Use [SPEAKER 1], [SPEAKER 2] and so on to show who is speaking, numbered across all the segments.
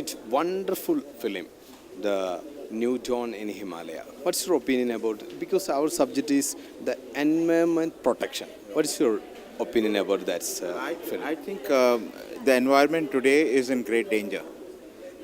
[SPEAKER 1] it wonderful film, The New Dawn in Himalaya. What's your opinion about it? Because our subject is the environment protection. What's your opinion about that film?
[SPEAKER 2] I think the environment today is in great danger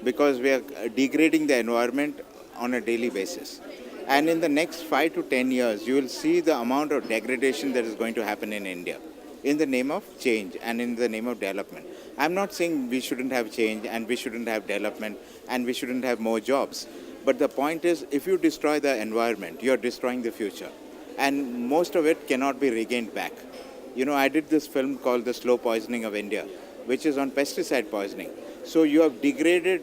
[SPEAKER 2] because we are degrading the environment on a daily basis. And in the next 5 to 10 years, you will see the amount of degradation that is going to happen in India in the name of change and in the name of development. I'm not saying we shouldn't have change and we shouldn't have development and we shouldn't have more jobs. But the point is, if you destroy the environment, you're destroying the future. And most of it cannot be regained back. You know, I did this film called The Slow Poisoning of India, which is on pesticide poisoning. So you have degraded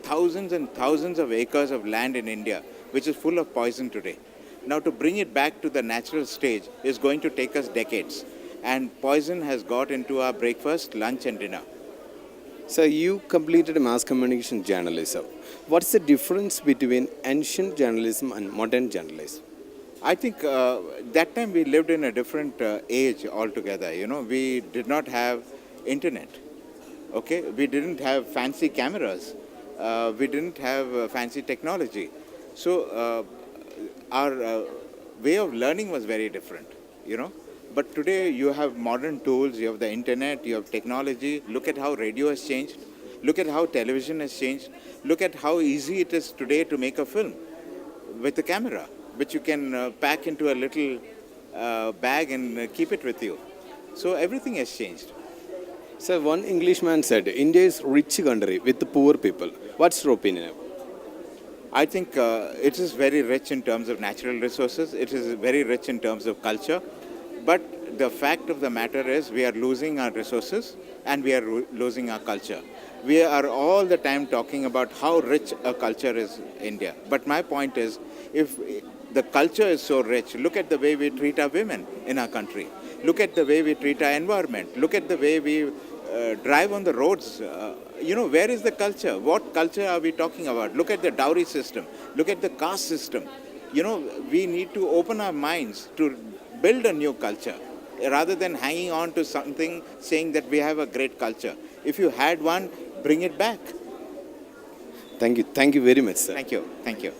[SPEAKER 2] thousands and thousands of acres of land in India, which is full of poison today. Now to bring it back to the natural stage is going to take us decades. And poison has got into our breakfast, lunch and dinner.
[SPEAKER 1] So you completed mass communication journalism. What's the difference between ancient journalism and modern journalism?
[SPEAKER 2] I think that time we lived in a different age altogether. You know, we did not have internet. Okay, we didn't have fancy cameras. We didn't have fancy technology. So our way of learning was very different. You know. But today you have modern tools, you have the internet, you have technology. Look at how radio has changed. Look at how television has changed. Look at how easy it is today to make a film with a camera, which you can pack into a little bag and keep it with you. So everything has changed.
[SPEAKER 1] So one Englishman said, India is rich country with poor people. What's your opinion?
[SPEAKER 2] I think it is very rich in terms of natural resources. It is very rich in terms of culture. But the fact of the matter is we are losing our resources and we are losing our culture. We are all the time talking about how rich a culture is India. But my point is, if the culture is so rich, look at the way we treat our women in our country. Look at the way we treat our environment. Look at the way we drive on the roads. You know, where is the culture? What culture are we talking about? Look at the dowry system. Look at the caste system. You know, we need to open our minds to build a new culture rather than hanging on to something saying that we have a great culture. If you had one, bring it back.
[SPEAKER 1] Thank you. Thank you very much, sir.
[SPEAKER 2] Thank you. Thank you.